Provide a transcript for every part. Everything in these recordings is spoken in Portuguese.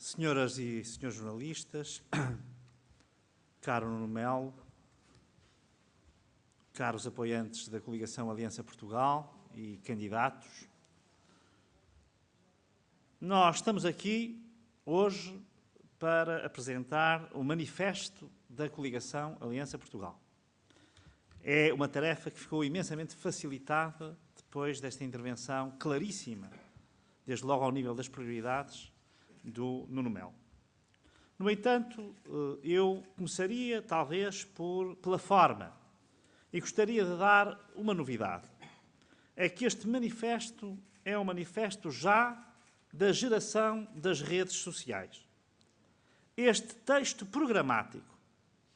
Senhoras e senhores jornalistas, caro Nuno Melo, caros apoiantes da coligação Aliança Portugal e candidatos, nós estamos aqui hoje para apresentar o manifesto da coligação Aliança Portugal. É uma tarefa que ficou imensamente facilitada depois desta intervenção claríssima, desde logo ao nível das prioridades, do Nuno Melo. No entanto, eu começaria, talvez, pela forma, e gostaria de dar uma novidade. É que este manifesto é um manifesto já da geração das redes sociais. Este texto programático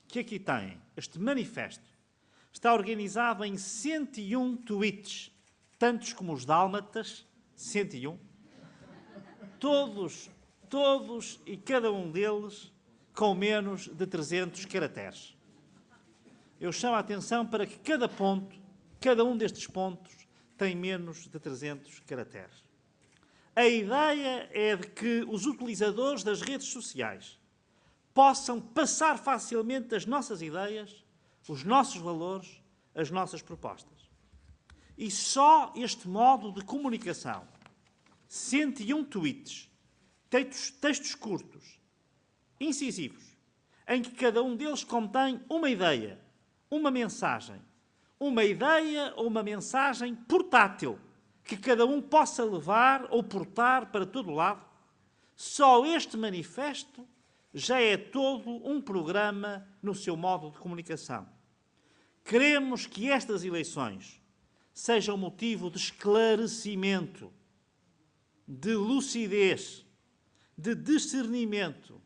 que aqui tem, este manifesto, está organizado em 101 tweets, tantos como os dálmatas, 101, todos e cada um deles com menos de 300 caracteres. Eu chamo a atenção para que cada um destes pontos tem menos de 300 caracteres. A ideia é de que os utilizadores das redes sociais possam passar facilmente as nossas ideias, os nossos valores, as nossas propostas. E só este modo de comunicação, 101 tweets, textos curtos, incisivos, em que cada um deles contém uma ideia ou uma mensagem portátil, que cada um possa levar ou portar para todo lado, só este manifesto já é todo um programa no seu modo de comunicação. Queremos que estas eleições sejam motivo de esclarecimento, de lucidez, de discernimento,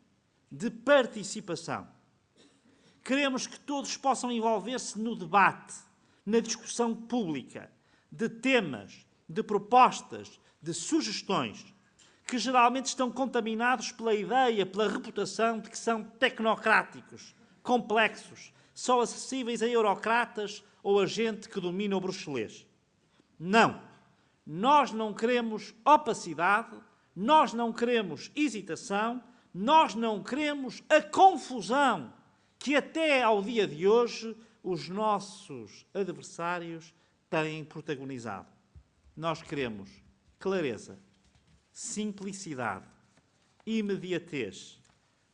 de participação. Queremos que todos possam envolver-se no debate, na discussão pública, de temas, de propostas, de sugestões, que geralmente estão contaminados pela ideia, pela reputação de que são tecnocráticos, complexos, só acessíveis a eurocratas ou a gente que domina o bruxelês. Não. Nós não queremos opacidade, nós não queremos hesitação, nós não queremos a confusão que até ao dia de hoje os nossos adversários têm protagonizado. Nós queremos clareza, simplicidade, imediatez,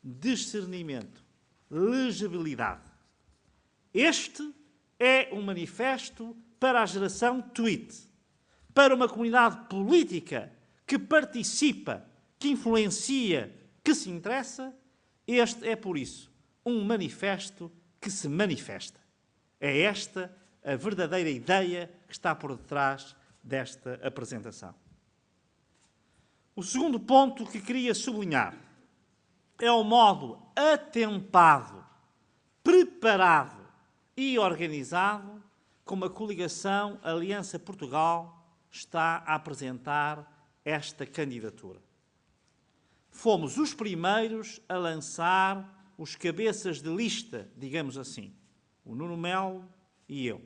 discernimento, legibilidade. Este é um manifesto para a geração tweet, para uma comunidade política que participa, que influencia, que se interessa. Este é, por isso, um manifesto que se manifesta. É esta a verdadeira ideia que está por detrás desta apresentação. O segundo ponto que queria sublinhar é o modo atempado, preparado e organizado como a coligação Aliança Portugal está a apresentar esta candidatura. Fomos os primeiros a lançar os cabeças de lista, digamos assim, o Nuno Melo e eu.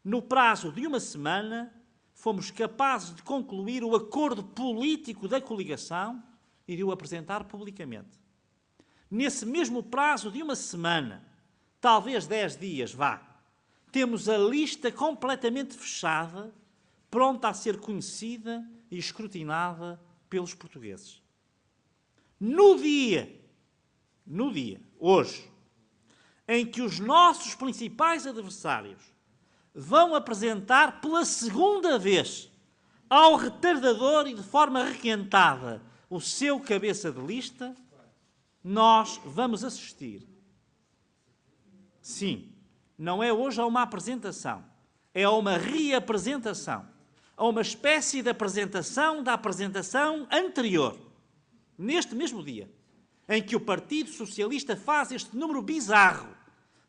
No prazo de uma semana, fomos capazes de concluir o acordo político da coligação e de o apresentar publicamente. Nesse mesmo prazo de uma semana, talvez 10 dias, temos a lista completamente fechada, pronta a ser conhecida e escrutinada pelos portugueses. No dia, hoje, em que os nossos principais adversários vão apresentar pela segunda vez ao retardador e de forma requentada o seu cabeça de lista, nós vamos assistir. Sim, não é hoje a uma apresentação, é a uma reapresentação, a uma espécie de apresentação da apresentação anterior, neste mesmo dia, em que o Partido Socialista faz este número bizarro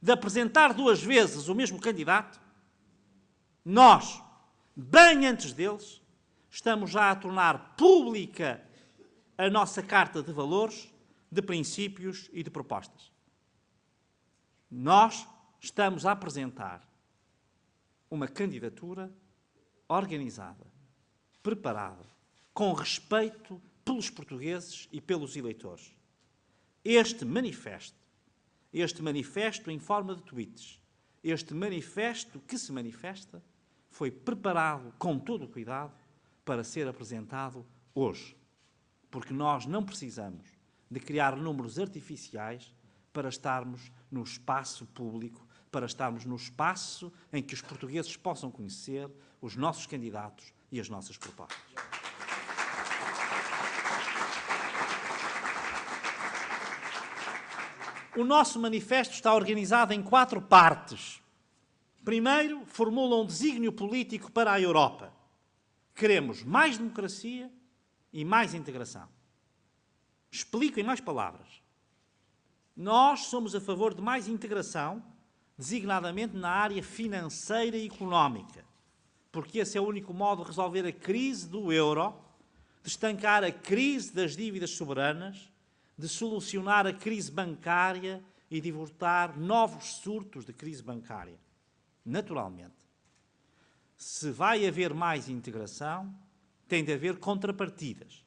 de apresentar 2 vezes o mesmo candidato. Nós, bem antes deles, estamos já a tornar pública a nossa carta de valores, de princípios e de propostas. Nós estamos a apresentar uma candidatura organizada, preparada, com respeito pelos portugueses e pelos eleitores. Este manifesto em forma de tweets, este manifesto que se manifesta, foi preparado com todo o cuidado para ser apresentado hoje. Porque nós não precisamos de criar números artificiais para estarmos no espaço público, para estarmos no espaço em que os portugueses possam conhecer os nossos candidatos e as nossas propostas. O nosso manifesto está organizado em 4 partes. Primeiro, formula um desígnio político para a Europa. Queremos mais democracia e mais integração. Explico em mais palavras. Nós somos a favor de mais integração, designadamente na área financeira e económica, porque esse é o único modo de resolver a crise do euro, de estancar a crise das dívidas soberanas, de solucionar a crise bancária e de evitar novos surtos de crise bancária. Naturalmente, se vai haver mais integração, tem de haver contrapartidas.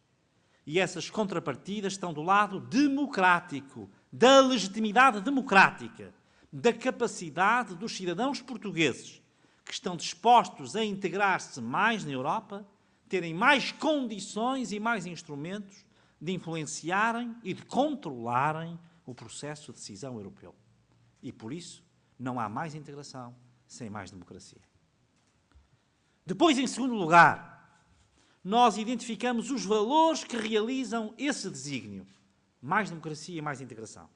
E essas contrapartidas estão do lado democrático, da legitimidade democrática, da capacidade dos cidadãos portugueses que estão dispostos a integrar-se mais na Europa, terem mais condições e mais instrumentos de influenciarem e de controlarem o processo de decisão europeu. E, por isso, não há mais integração sem mais democracia. Depois, em segundo lugar, nós identificamos os valores que realizam esse desígnio. Mais democracia e mais integração.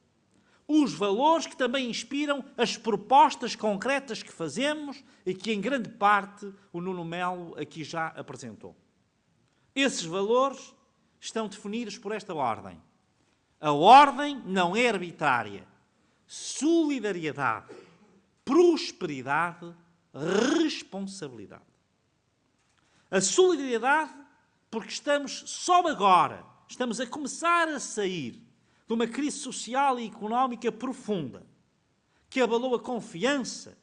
Os valores que também inspiram as propostas concretas que fazemos e que, em grande parte, o Nuno Melo aqui já apresentou. Esses valores estão definidos por esta ordem. A ordem não é arbitrária. Solidariedade, prosperidade, responsabilidade. A solidariedade, porque estamos a começar a sair de uma crise social e económica profunda, que abalou a confiança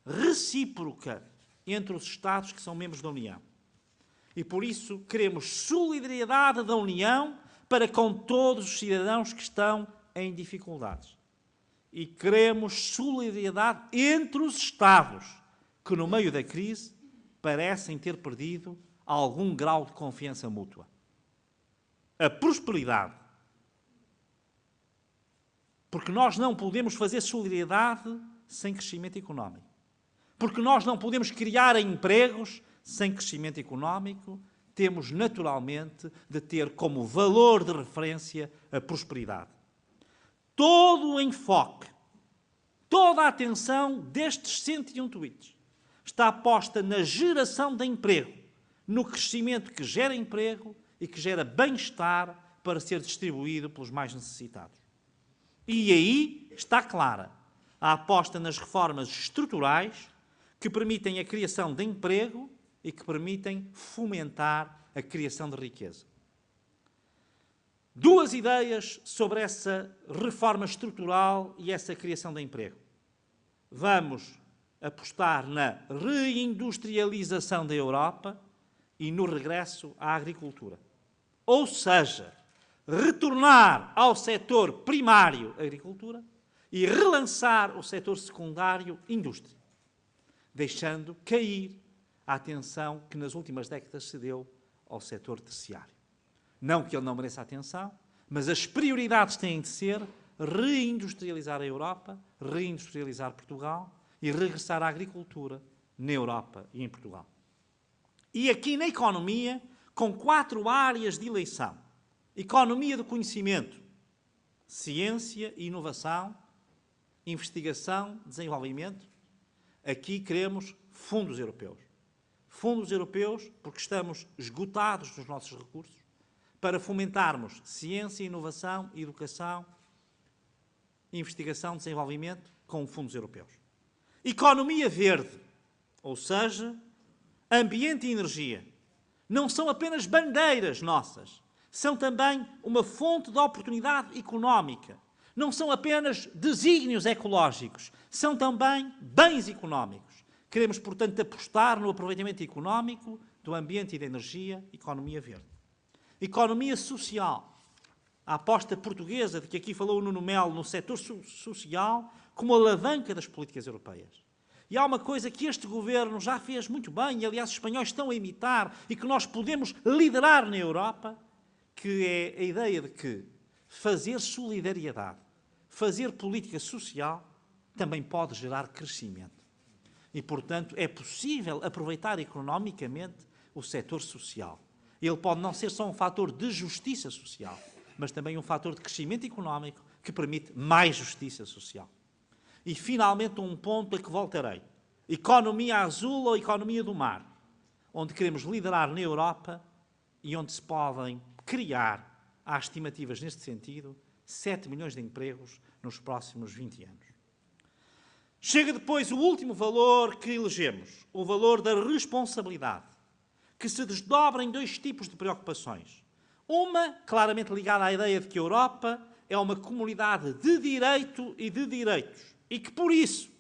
recíproca entre os Estados que são membros da União. E por isso queremos solidariedade da União para com todos os cidadãos que estão em dificuldades. E queremos solidariedade entre os Estados, que no meio da crise parecem ter perdido algum grau de confiança mútua. A prosperidade. Porque nós não podemos fazer solidariedade sem crescimento económico. Porque nós não podemos criar empregos sem crescimento económico. Temos, naturalmente, de ter como valor de referência a prosperidade. Todo o enfoque, toda a atenção destes 101 tweets está posta na geração de emprego, no crescimento que gera emprego e que gera bem-estar para ser distribuído pelos mais necessitados. E aí está clara a aposta nas reformas estruturais que permitem a criação de emprego e que permitem fomentar a criação de riqueza. 2 ideias sobre essa reforma estrutural e essa criação de emprego. Vamos apostar na reindustrialização da Europa e no regresso à agricultura. Ou seja, retornar ao setor primário, agricultura, e relançar o setor secundário, indústria, deixando cair a atenção que nas últimas décadas se deu ao setor terciário. Não que ele não mereça atenção, mas as prioridades têm de ser reindustrializar a Europa, reindustrializar Portugal e regressar à agricultura na Europa e em Portugal. E aqui na economia, com 4 áreas de eleição. Economia do conhecimento, ciência e inovação, investigação, desenvolvimento. Aqui queremos fundos europeus. Fundos europeus porque estamos esgotados dos nossos recursos para fomentarmos ciência, inovação, educação, investigação, desenvolvimento com fundos europeus. Economia verde, ou seja, ambiente e energia. Não são apenas bandeiras nossas, são também uma fonte de oportunidade económica. Não são apenas desígnios ecológicos, são também bens económicos. Queremos, portanto, apostar no aproveitamento económico do ambiente e da energia, economia verde. Economia social. A aposta portuguesa, de que aqui falou o Nuno Melo, no setor social, como alavanca das políticas europeias. E há uma coisa que este governo já fez muito bem, e aliás os espanhóis estão a imitar, e que nós podemos liderar na Europa, que é a ideia de que fazer solidariedade, fazer política social, também pode gerar crescimento. E, portanto, é possível aproveitar economicamente o setor social. Ele pode não ser só um fator de justiça social, mas também um fator de crescimento económico que permite mais justiça social. E, finalmente, um ponto a que voltarei. Economia azul ou economia do mar, onde queremos liderar na Europa e onde se podem criar, há estimativas neste sentido, 7 milhões de empregos nos próximos 20 anos. Chega depois o último valor que elegemos, o valor da responsabilidade, que se desdobra em 2 tipos de preocupações. Uma, claramente ligada à ideia de que a Europa é uma comunidade de direito e de direitos, e que, por isso,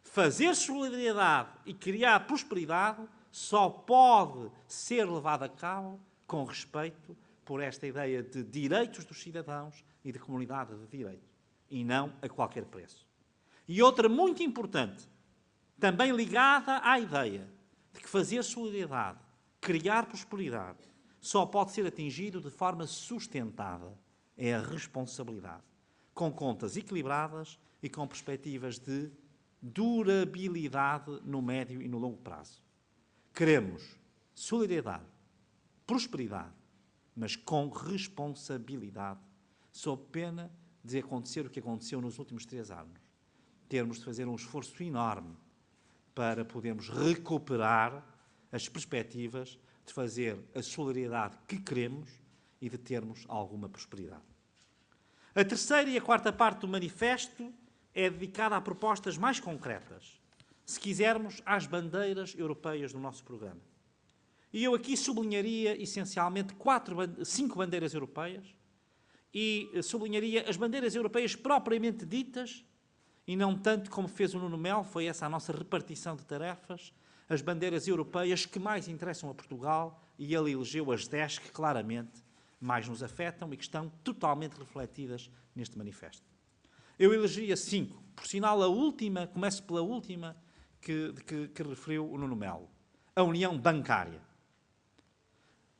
fazer solidariedade e criar prosperidade só pode ser levado a cabo com respeito por esta ideia de direitos dos cidadãos e de comunidade de direito, e não a qualquer preço. E outra muito importante, também ligada à ideia de que fazer solidariedade, criar prosperidade, só pode ser atingido de forma sustentada, é a responsabilidade, com contas equilibradas e com perspectivas de durabilidade no médio e no longo prazo. Queremos solidariedade, prosperidade, mas com responsabilidade, sob pena de acontecer o que aconteceu nos últimos 3 anos. Termos de fazer um esforço enorme para podermos recuperar as perspectivas de fazer a solidariedade que queremos e de termos alguma prosperidade. A terceira e a quarta parte do manifesto é dedicada a propostas mais concretas, se quisermos, às bandeiras europeias do nosso programa. E eu aqui sublinharia, essencialmente, 5 bandeiras europeias e sublinharia as bandeiras europeias propriamente ditas e não tanto como fez o Nuno Melo, foi essa a nossa repartição de tarefas, as bandeiras europeias que mais interessam a Portugal e ele elegeu as 10 que claramente mais nos afetam e que estão totalmente refletidas neste manifesto. Eu elegia 5. Por sinal, a última, começo pela última que referiu o Nuno Melo. A União Bancária.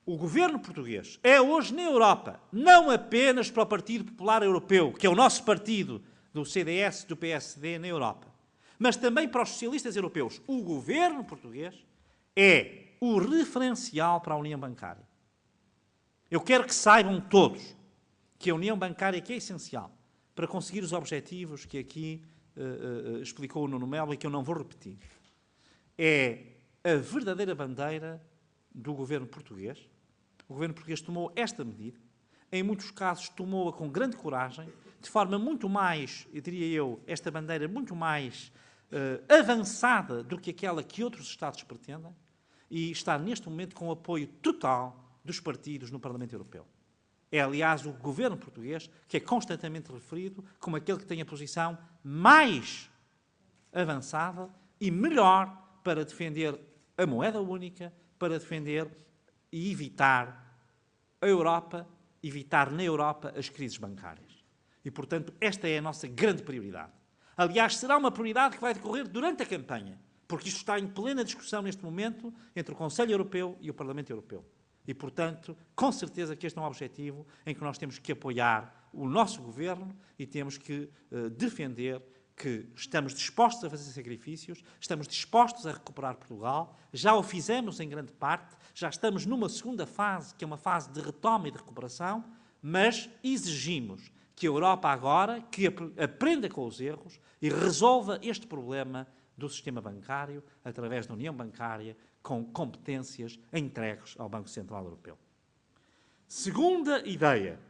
O governo português é hoje na Europa, não apenas para o Partido Popular Europeu, que é o nosso partido do CDS, do PSD na Europa, mas também para os socialistas europeus. O governo português é o referencial para a União Bancária. Eu quero que saibam todos que a União Bancária que é essencial para conseguir os objetivos que aqui explicou o Nuno Melo e que eu não vou repetir. É a verdadeira bandeira do governo português. O governo português tomou esta medida, em muitos casos tomou-a com grande coragem, de forma muito mais, eu diria eu, esta bandeira muito mais avançada do que aquela que outros Estados pretendem, e está neste momento com o apoio total dos partidos no Parlamento Europeu. É, aliás, o governo português que é constantemente referido como aquele que tem a posição mais avançada e melhor para defender a moeda única, para defender e evitar a Europa, evitar na Europa as crises bancárias. E, portanto, esta é a nossa grande prioridade. Aliás, será uma prioridade que vai decorrer durante a campanha, porque isto está em plena discussão neste momento entre o Conselho Europeu e o Parlamento Europeu. E, portanto, com certeza que este é um objetivo em que nós temos que apoiar o nosso governo e temos que defender que estamos dispostos a fazer sacrifícios, estamos dispostos a recuperar Portugal, já o fizemos em grande parte, já estamos numa segunda fase, que é uma fase de retoma e de recuperação, mas exigimos que a Europa agora que aprenda com os erros e resolva este problema do sistema bancário através da União Bancária, com competências entregues ao Banco Central Europeu. Segunda ideia,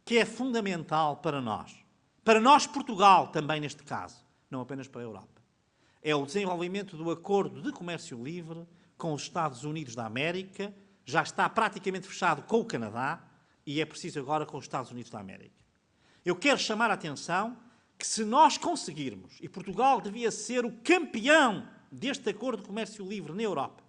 que é fundamental para nós Portugal também neste caso, não apenas para a Europa, é o desenvolvimento do Acordo de Comércio Livre com os Estados Unidos da América, já está praticamente fechado com o Canadá e é preciso agora com os Estados Unidos da América. Eu quero chamar a atenção que se nós conseguirmos, e Portugal devia ser o campeão deste Acordo de Comércio Livre na Europa,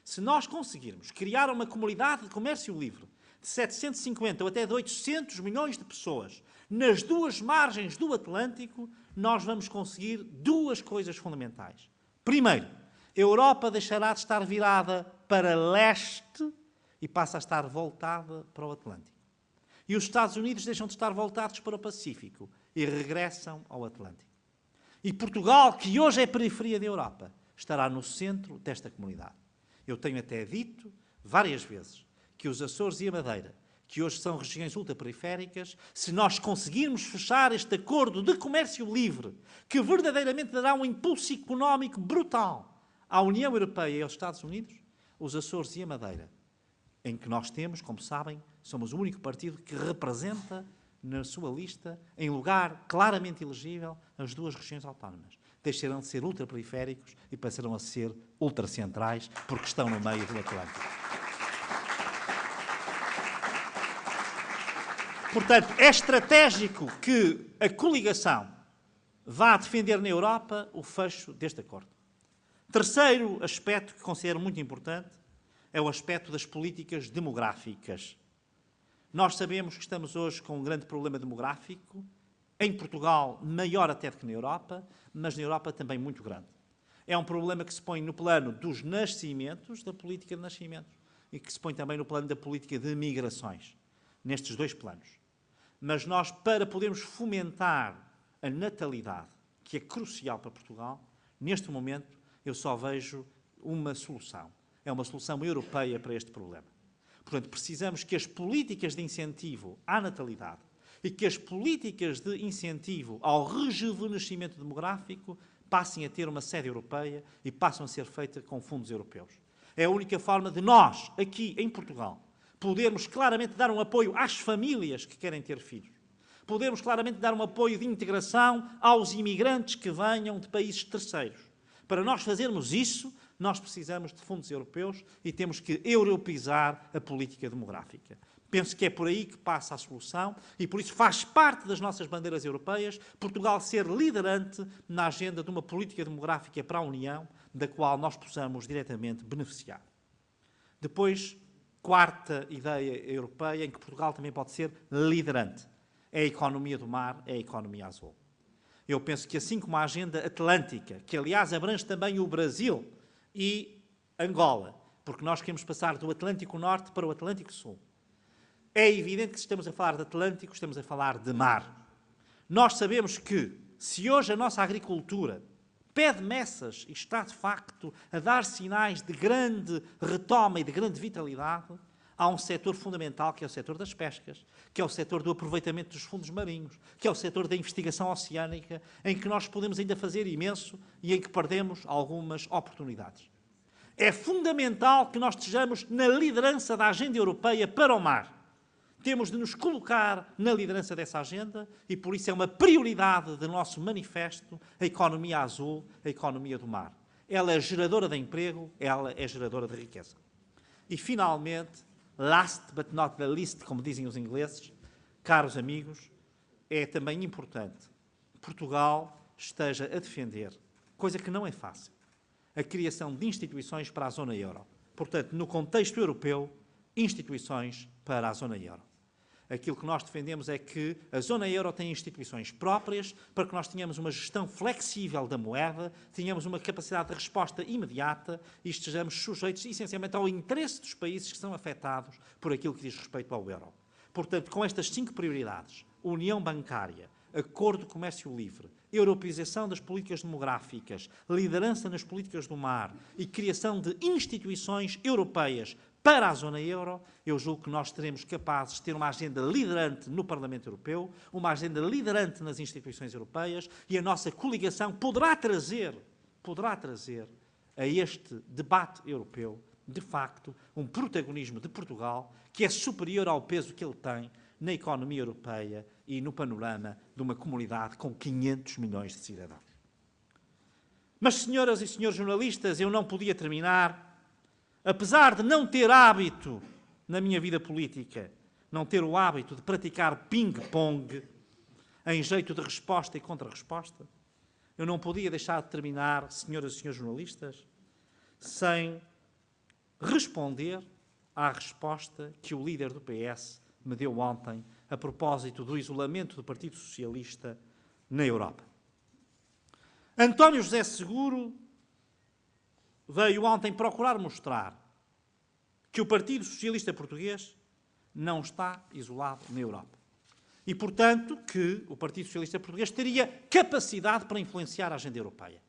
se nós conseguirmos criar uma comunidade de comércio livre de 750 ou até de 800 milhões de pessoas nas duas margens do Atlântico, nós vamos conseguir duas coisas fundamentais. Primeiro, a Europa deixará de estar virada para leste e passa a estar voltada para o Atlântico. E os Estados Unidos deixam de estar voltados para o Pacífico e regressam ao Atlântico. E Portugal, que hoje é periferia da Europa, estará no centro desta comunidade. Eu tenho até dito várias vezes que os Açores e a Madeira, que hoje são regiões ultraperiféricas, se nós conseguirmos fechar este acordo de comércio livre, que verdadeiramente dará um impulso económico brutal à União Europeia e aos Estados Unidos, os Açores e a Madeira, em que nós temos, como sabem, somos o único partido que representa na sua lista, em lugar claramente elegível, as duas regiões autónomas. Deixarão de ser ultraperiféricos e passarão a ser ultracentrais, porque estão no meio do Atlântico. Portanto, é estratégico que a coligação vá defender na Europa o fecho deste acordo. Terceiro aspecto que considero muito importante é o aspecto das políticas demográficas. Nós sabemos que estamos hoje com um grande problema demográfico, em Portugal maior até do que na Europa, mas na Europa também muito grande. É um problema que se põe no plano dos nascimentos, da política de nascimentos, e que se põe também no plano da política de migrações, nestes dois planos. Mas nós, para podermos fomentar a natalidade, que é crucial para Portugal, neste momento eu só vejo uma solução. É uma solução europeia para este problema. Portanto, precisamos que as políticas de incentivo à natalidade e que as políticas de incentivo ao rejuvenescimento demográfico passem a ter uma sede europeia e passem a ser feitas com fundos europeus. É a única forma de nós, aqui em Portugal, podermos claramente dar um apoio às famílias que querem ter filhos. Podermos claramente dar um apoio de integração aos imigrantes que venham de países terceiros. Para nós fazermos isso, nós precisamos de fundos europeus e temos que europeizar a política demográfica. Penso que é por aí que passa a solução e por isso faz parte das nossas bandeiras europeias Portugal ser liderante na agenda de uma política demográfica para a União, da qual nós possamos diretamente beneficiar. Depois, quarta ideia europeia em que Portugal também pode ser liderante. É a economia do mar, é a economia azul. Eu penso que assim como a agenda atlântica, que aliás abrange também o Brasil e Angola, porque nós queremos passar do Atlântico Norte para o Atlântico Sul. É evidente que se estamos a falar de Atlântico, estamos a falar de mar. Nós sabemos que, se hoje a nossa agricultura pede meças e está, de facto, a dar sinais de grande retoma e de grande vitalidade, há um setor fundamental, que é o setor das pescas, que é o setor do aproveitamento dos fundos marinhos, que é o setor da investigação oceânica, em que nós podemos ainda fazer imenso e em que perdemos algumas oportunidades. É fundamental que nós estejamos na liderança da agenda europeia para o mar. Temos de nos colocar na liderança dessa agenda e, por isso, é uma prioridade do nosso manifesto a economia azul, a economia do mar. Ela é geradora de emprego, ela é geradora de riqueza. E, finalmente, last but not the least, como dizem os ingleses, caros amigos, é também importante que Portugal esteja a defender, coisa que não é fácil, a criação de instituições para a zona euro. Portanto, no contexto europeu, instituições para a zona euro. Aquilo que nós defendemos é que a zona euro tem instituições próprias para que nós tenhamos uma gestão flexível da moeda, tenhamos uma capacidade de resposta imediata e estejamos sujeitos essencialmente ao interesse dos países que são afetados por aquilo que diz respeito ao euro. Portanto, com estas 5 prioridades, união bancária, acordo de comércio livre, europeização das políticas demográficas, liderança nas políticas do mar e criação de instituições europeias para a zona euro, eu julgo que nós seremos capazes de ter uma agenda liderante no Parlamento Europeu, uma agenda liderante nas instituições europeias e a nossa coligação poderá trazer a este debate europeu, de facto, um protagonismo de Portugal que é superior ao peso que ele tem na economia europeia e no panorama de uma comunidade com 500 milhões de cidadãos. Mas, senhoras e senhores jornalistas, eu não podia terminar, apesar de não ter hábito na minha vida política, não ter o hábito de praticar ping-pong em jeito de resposta e contra-resposta, eu não podia deixar de terminar, senhoras e senhores jornalistas, sem responder à resposta que o líder do PS me deu ontem a propósito do isolamento do Partido Socialista na Europa. António José Seguro veio ontem procurar mostrar que o Partido Socialista Português não está isolado na Europa. E, portanto, que o Partido Socialista Português teria capacidade para influenciar a agenda europeia.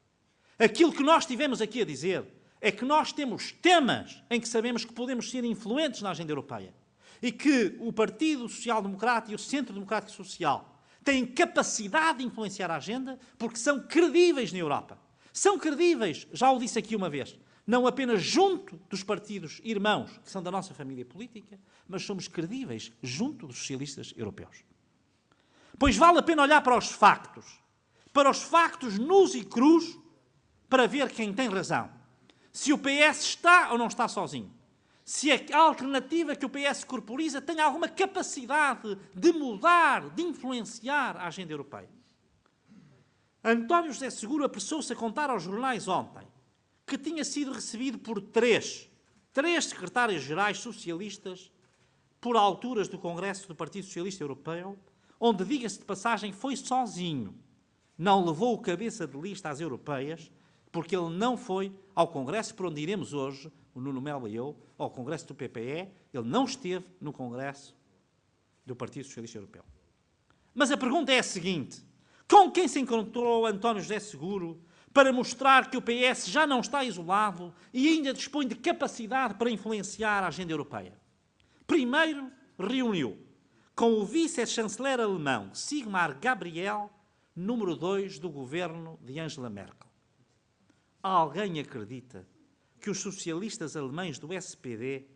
Aquilo que nós tivemos aqui a dizer é que nós temos temas em que sabemos que podemos ser influentes na agenda europeia e que o Partido Social Democrata e o Centro Democrático Social têm capacidade de influenciar a agenda porque são credíveis na Europa. São credíveis, já o disse aqui uma vez, não apenas junto dos partidos irmãos que são da nossa família política, mas somos credíveis junto dos socialistas europeus. Pois vale a pena olhar para os factos nus e crus, para ver quem tem razão. Se o PS está ou não está sozinho. Se a alternativa que o PS corporiza tem alguma capacidade de mudar, de influenciar a agenda europeia. António José Seguro apressou-se a contar aos jornais ontem que tinha sido recebido por três secretários-gerais socialistas por alturas do Congresso do Partido Socialista Europeu, onde, diga-se de passagem, foi sozinho. Não levou o cabeça de lista às europeias, porque ele não foi ao Congresso por onde iremos hoje, o Nuno Melo e eu, ao Congresso do PPE, ele não esteve no Congresso do Partido Socialista Europeu. Mas a pergunta é a seguinte: com quem se encontrou António José Seguro para mostrar que o PS já não está isolado e ainda dispõe de capacidade para influenciar a agenda europeia? Primeiro, reuniu com o vice-chanceler alemão Sigmar Gabriel, número 2 do governo de Angela Merkel. Alguém acredita que os socialistas alemães do SPD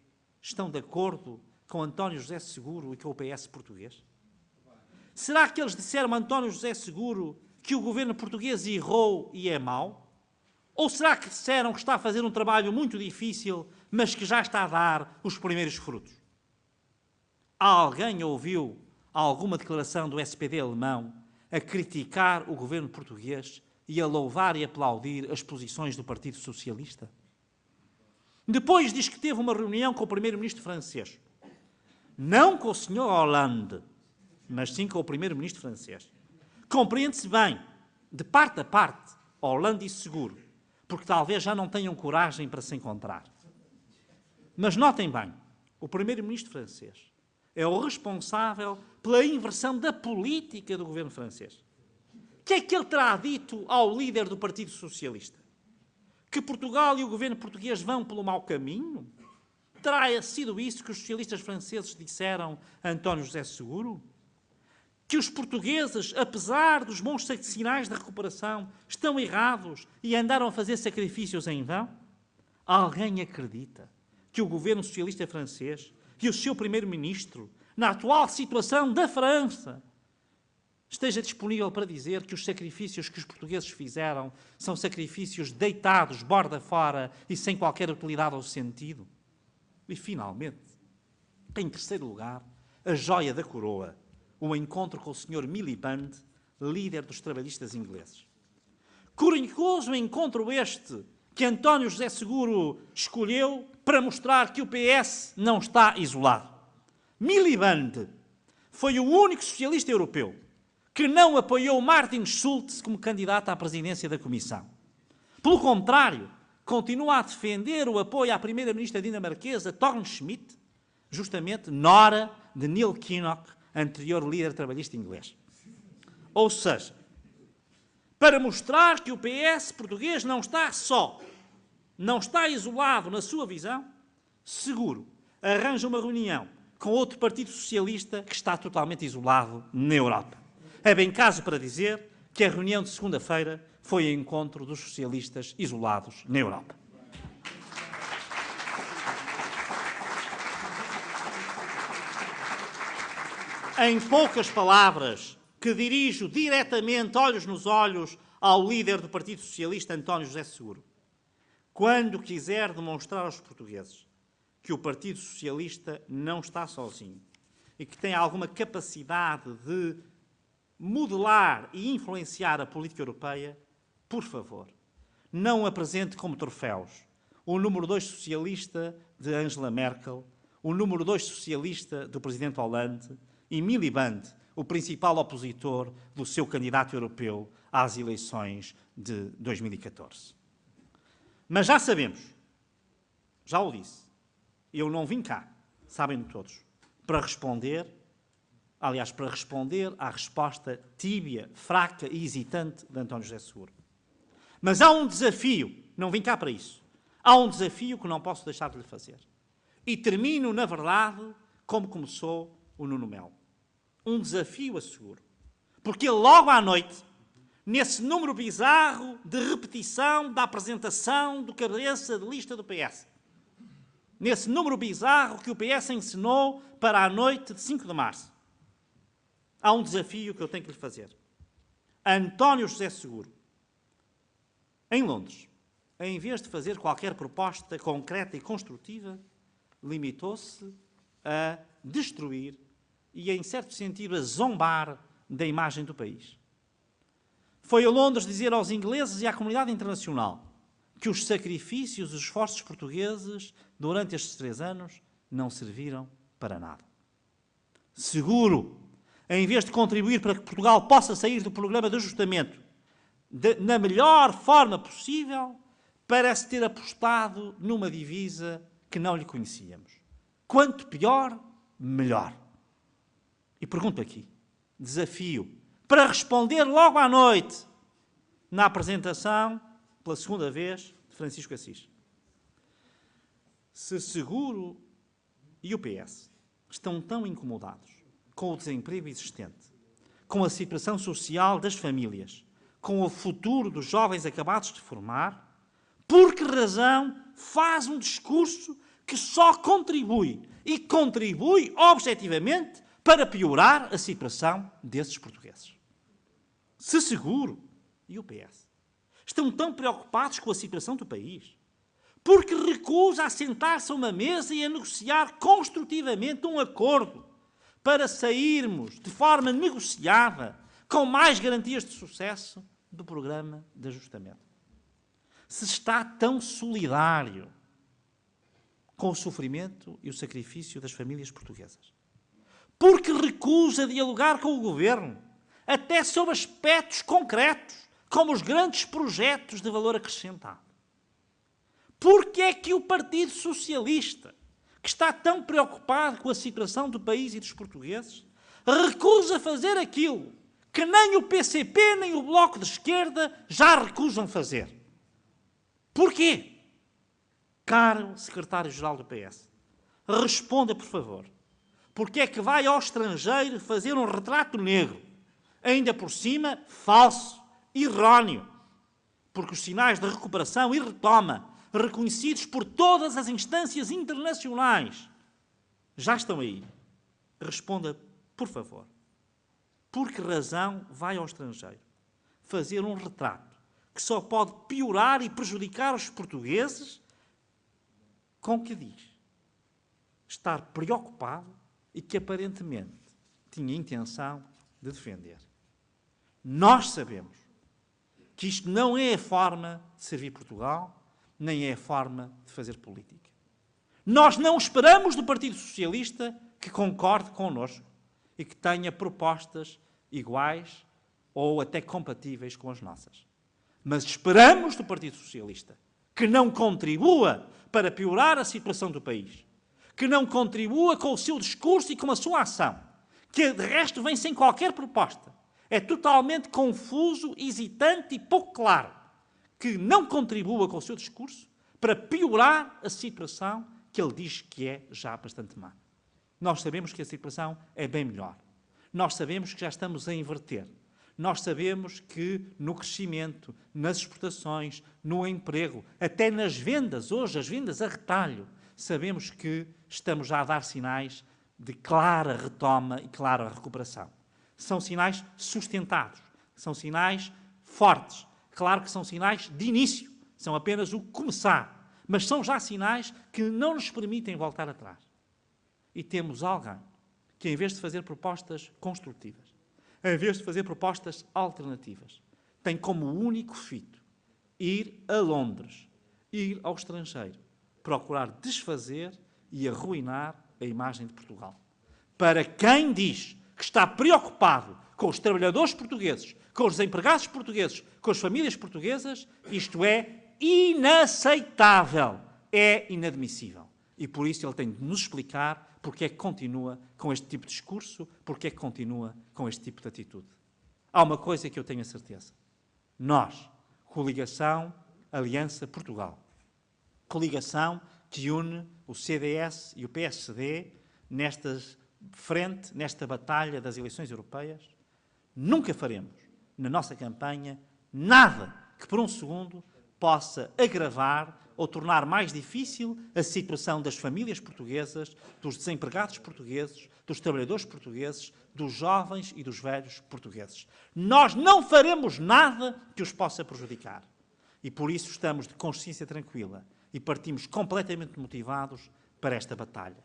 estão de acordo com António José Seguro e com o PS português? Será que eles disseram a António José Seguro que o governo português errou e é mau? Ou será que disseram que está a fazer um trabalho muito difícil, mas que já está a dar os primeiros frutos? Alguém ouviu alguma declaração do SPD alemão a criticar o governo português e a louvar e aplaudir as posições do Partido Socialista? Depois diz que teve uma reunião com o primeiro-ministro francês. Não com o Sr. Hollande, mas sim com o primeiro-ministro francês. Compreende-se bem, de parte a parte, Hollande e Seguro, porque talvez já não tenham coragem para se encontrar. Mas notem bem, o primeiro-ministro francês é o responsável pela inversão da política do governo francês. O que é que ele terá dito ao líder do Partido Socialista? Que Portugal e o governo português vão pelo mau caminho? Terá sido isso que os socialistas franceses disseram a António José Seguro? Que os portugueses, apesar dos bons sinais da recuperação, estão errados e andaram a fazer sacrifícios em vão? Alguém acredita que o governo socialista francês e o seu primeiro-ministro, na atual situação da França, esteja disponível para dizer que os sacrifícios que os portugueses fizeram são sacrifícios deitados, borda fora e sem qualquer utilidade ou sentido? E, finalmente, em terceiro lugar, a joia da coroa, o encontro com o Sr. Miliband, líder dos trabalhistas ingleses. Curioso encontro este que António José Seguro escolheu para mostrar que o PS não está isolado. Miliband foi o único socialista europeu que não apoiou Martin Schulz como candidato à presidência da Comissão. Pelo contrário, continua a defender o apoio à primeira-ministra dinamarquesa Thorne Schmidt, justamente nora de Neil Kinnock, anterior líder trabalhista inglês. Ou seja, para mostrar que o PS português não está só, não está isolado na sua visão, Seguro arranja uma reunião com outro partido socialista que está totalmente isolado na Europa. É bem caso para dizer que a reunião de segunda-feira foi o encontro dos socialistas isolados na Europa. Em poucas palavras, que dirijo diretamente, olhos nos olhos, ao líder do Partido Socialista, António José Seguro. Quando quiser demonstrar aos portugueses que o Partido Socialista não está sozinho e que tem alguma capacidade de modelar e influenciar a política europeia, por favor, não apresente como troféus o número 2 socialista de Angela Merkel o número 2 socialista do presidente Hollande, e Miliband, o principal opositor do seu candidato europeu às eleições de 2014. Mas já sabemos, já o disse, eu não vim cá, sabem todos, para responder à resposta tíbia, fraca e hesitante de António José Seguro. Mas há um desafio, não vim cá para isso, há um desafio que não posso deixar de lhe fazer. E termino, na verdade, como começou o Nuno Melo. Um desafio asseguro. Porque ele, logo à noite, nesse número bizarro de repetição da apresentação do cabeça de lista do PS, nesse número bizarro que o PS ensinou para a noite de 5 de março, há um desafio que eu tenho que lhe fazer. António José Seguro, em Londres, em vez de fazer qualquer proposta concreta e construtiva, limitou-se a destruir e, em certo sentido, a zombar da imagem do país. Foi a Londres dizer aos ingleses e à comunidade internacional que os sacrifícios e os esforços portugueses durante estes 3 anos não serviram para nada. Seguro, em vez de contribuir para que Portugal possa sair do programa de ajustamento na melhor forma possível, parece ter apostado numa divisa que não lhe conhecíamos. Quanto pior, melhor. E pergunto aqui, desafio, para responder logo à noite, na apresentação, pela segunda vez, de Francisco Assis. Se Seguro e o PS estão tão incomodados com o desemprego existente, com a situação social das famílias, com o futuro dos jovens acabados de formar, por que razão faz um discurso que só contribui, e contribui objetivamente, para piorar a situação desses portugueses? Se Seguro e o PS estão tão preocupados com a situação do país, porque recusa a sentar-se a uma mesa e a negociar construtivamente um acordo para sairmos de forma negociada, com mais garantias de sucesso, do programa de ajustamento. Se está tão solidário com o sofrimento e o sacrifício das famílias portuguesas, porque recusa dialogar com o governo, até sobre aspectos concretos, como os grandes projetos de valor acrescentado. Porque é que o Partido Socialista, que está tão preocupado com a situação do país e dos portugueses, recusa fazer aquilo que nem o PCP nem o Bloco de Esquerda já recusam fazer? Porquê? Caro secretário-geral do PS, responda, por favor. Porque é que vai ao estrangeiro fazer um retrato negro, ainda por cima falso, erróneo? Porque os sinais de recuperação e retoma, reconhecidos por todas as instâncias internacionais, já estão aí. Responda, por favor. Por que razão vai ao estrangeiro fazer um retrato que só pode piorar e prejudicar os portugueses, com o que diz estar preocupado e que aparentemente tinha intenção de defender? Nós sabemos que isto não é a forma de servir Portugal, nem é a forma de fazer política. Nós não esperamos do Partido Socialista que concorde connosco e que tenha propostas iguais ou até compatíveis com as nossas. Mas esperamos do Partido Socialista que não contribua para piorar a situação do país, que não contribua com o seu discurso e com a sua ação, que de resto vem sem qualquer proposta. É totalmente confuso, hesitante e pouco claro, que não contribua com o seu discurso para piorar a situação que ele diz que é já bastante má. Nós sabemos que a situação é bem melhor. Nós sabemos que já estamos a inverter. Nós sabemos que no crescimento, nas exportações, no emprego, até nas vendas, hoje as vendas a retalho, sabemos que estamos já a dar sinais de clara retoma e clara recuperação. São sinais sustentados, são sinais fortes. Claro que são sinais de início, são apenas o começar, mas são já sinais que não nos permitem voltar atrás. E temos alguém que, em vez de fazer propostas construtivas, em vez de fazer propostas alternativas, tem como único fito ir a Londres, ir ao estrangeiro, procurar desfazer e arruinar a imagem de Portugal. Para quem diz que está preocupado com os trabalhadores portugueses, com os empregados portugueses, com as famílias portuguesas, isto é inaceitável, é inadmissível. E por isso ele tem de nos explicar porque é que continua com este tipo de discurso, porque é que continua com este tipo de atitude. Há uma coisa que eu tenho a certeza. Nós, coligação Aliança Portugal, coligação que une o CDS e o PSD nesta frente, nesta batalha das eleições europeias, nunca faremos, na nossa campanha, nada que por um segundo possa agravar ou tornar mais difícil a situação das famílias portuguesas, dos desempregados portugueses, dos trabalhadores portugueses, dos jovens e dos velhos portugueses. Nós não faremos nada que os possa prejudicar. E por isso estamos de consciência tranquila e partimos completamente motivados para esta batalha.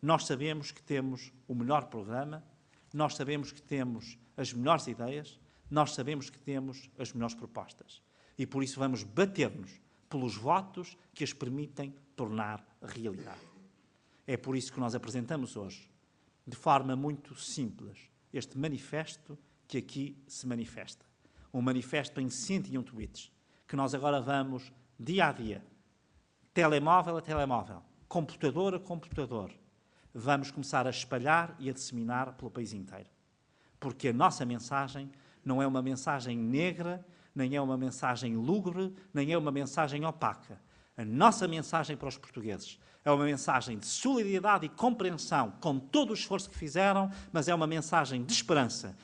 Nós sabemos que temos o melhor programa, nós sabemos que temos as melhores ideias, nós sabemos que temos as melhores propostas. E por isso vamos bater-nos pelos votos que as permitem tornar realidade. É por isso que nós apresentamos hoje, de forma muito simples, este manifesto que aqui se manifesta. Um manifesto em 101 tweets, que nós agora vamos, dia a dia, telemóvel a telemóvel, computador a computador, vamos começar a espalhar e a disseminar pelo país inteiro. Porque a nossa mensagem não é uma mensagem negra, nem é uma mensagem lúgubre, nem é uma mensagem opaca. A nossa mensagem para os portugueses é uma mensagem de solidariedade e compreensão com todo o esforço que fizeram, mas é uma mensagem de esperança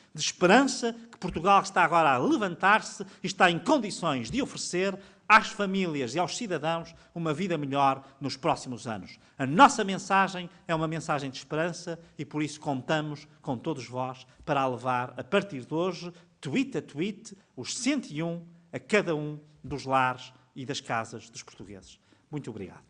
que Portugal está agora a levantar-se e está em condições de oferecer às famílias e aos cidadãos uma vida melhor nos próximos anos. A nossa mensagem é uma mensagem de esperança e por isso contamos com todos vós para a levar, a partir de hoje, tweet a tweet, os 101 a cada um dos lares e das casas dos portugueses. Muito obrigado.